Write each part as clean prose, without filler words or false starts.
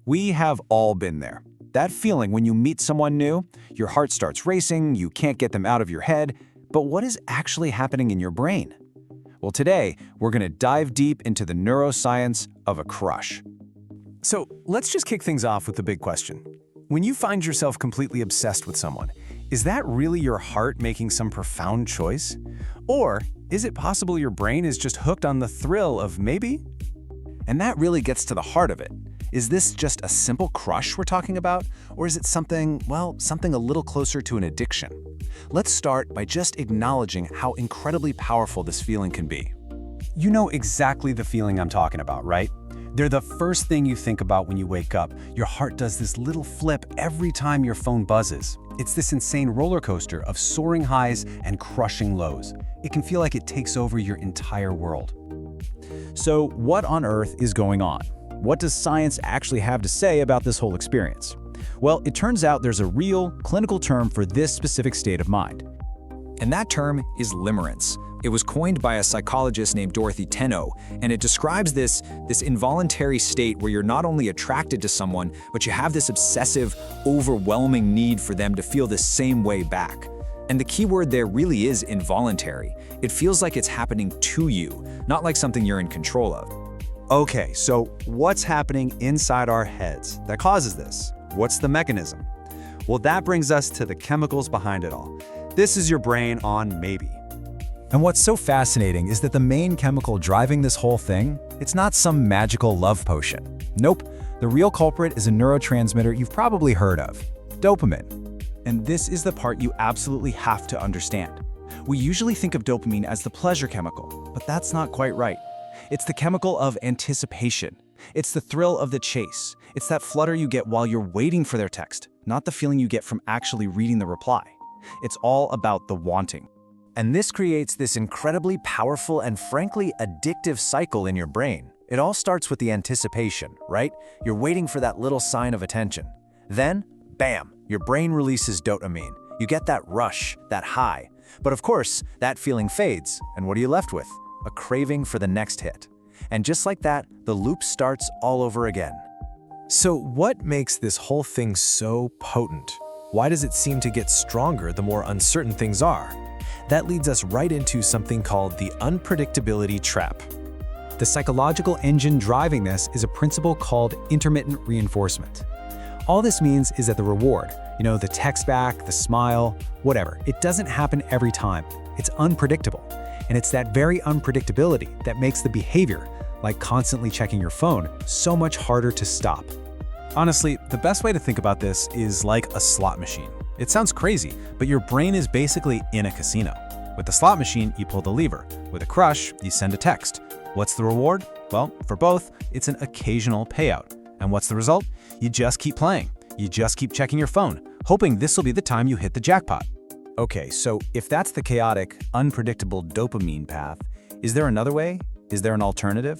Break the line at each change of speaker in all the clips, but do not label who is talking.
We have all been there. That feeling when you meet someone new, your heart starts racing, you can't get them out of your head, but what is actually happening in your brain? Well, today, we're going to dive deep into the neuroscience of a crush.
So let's just kick things off with the big question. When you find yourself completely obsessed with someone, is that really your heart making some profound choice? Or is it possible your brain is just hooked on the thrill of maybe?
And that really gets to the heart of it. Is this just a simple crush we're talking about? Or is it something a little closer to an addiction? Let's start by just acknowledging how incredibly powerful this feeling can be.
You know exactly the feeling I'm talking about, right? They're the first thing you think about when you wake up. Your heart does this little flip every time your phone buzzes. It's this insane roller coaster of soaring highs and crushing lows. It can feel like it takes over your entire world.
So what on earth is going on? What does science actually have to say about this whole experience? Well, it turns out there's a real, clinical term for this specific state of mind. And that term is limerence. It was coined by a psychologist named Dorothy Tennov, and it describes this involuntary state where you're not only attracted to someone, but you have this obsessive, overwhelming need for them to feel the same way back. And the key word there really is involuntary. It feels like it's happening to you, not like something you're in control of.
Okay, so what's happening inside our heads that causes this? What's the mechanism? Well, that brings us to the chemicals behind it all. This is your brain on maybe.
And what's so fascinating is that the main chemical driving this whole thing, it's not some magical love potion. Nope, the real culprit is a neurotransmitter you've probably heard of, dopamine. And this is the part you absolutely have to understand. We usually think of dopamine as the pleasure chemical, but that's not quite right. It's the chemical of anticipation. It's the thrill of the chase. It's that flutter you get while you're waiting for their text, not the feeling you get from actually reading the reply. It's all about the wanting. And this creates this incredibly powerful and frankly addictive cycle in your brain. It all starts with the anticipation, right? You're waiting for that little sign of attention. Then, bam, your brain releases dopamine. You get that rush, that high. But of course, that feeling fades, and what are you left with? A craving for the next hit. And just like that, the loop starts all over again.
So what makes this whole thing so potent? Why does it seem to get stronger the more uncertain things are? That leads us right into something called the unpredictability trap.
The psychological engine driving this is a principle called intermittent reinforcement. All this means is that the reward, the text back, the smile, whatever, it doesn't happen every time. It's unpredictable. And it's that very unpredictability that makes the behavior, like constantly checking your phone, so much harder to stop.
Honestly, the best way to think about this is like a slot machine. It sounds crazy, but your brain is basically in a casino. With the slot machine, you pull the lever. With a crush, you send a text. What's the reward? Well, for both, it's an occasional payout. And what's the result? You just keep playing. You just keep checking your phone, hoping this will be the time you hit the jackpot.
Okay, so if that's the chaotic, unpredictable dopamine path, is there another way? Is there an alternative?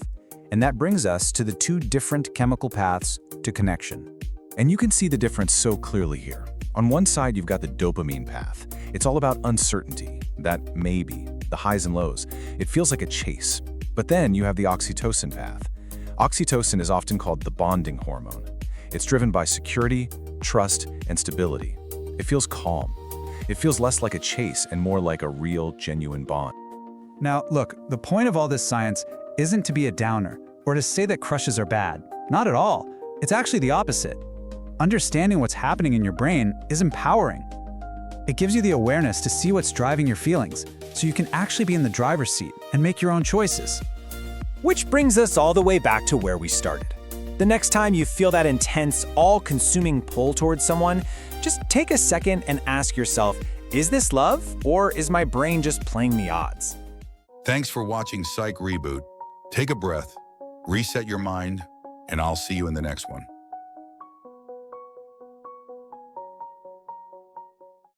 And that brings us to the two different chemical paths to connection. And you can see the difference so clearly here. On one side, you've got the dopamine path. It's all about uncertainty, that maybe, the highs and lows. It feels like a chase. But then you have the oxytocin path. Oxytocin is often called the bonding hormone. It's driven by security, trust, and stability. It feels calm. It feels less like a chase and more like a real, genuine bond.
Now, look, the point of all this science isn't to be a downer or to say that crushes are bad. Not at all. It's actually the opposite. Understanding what's happening in your brain is empowering. It gives you the awareness to see what's driving your feelings, so you can actually be in the driver's seat and make your own choices.
Which brings us all the way back to where we started. The next time you feel that intense, all-consuming pull towards someone, just take a second and ask yourself, is this love, or is my brain just playing the odds?
Thanks for watching Psych Reboot. Take a breath, reset your mind, and I'll see you in the next one.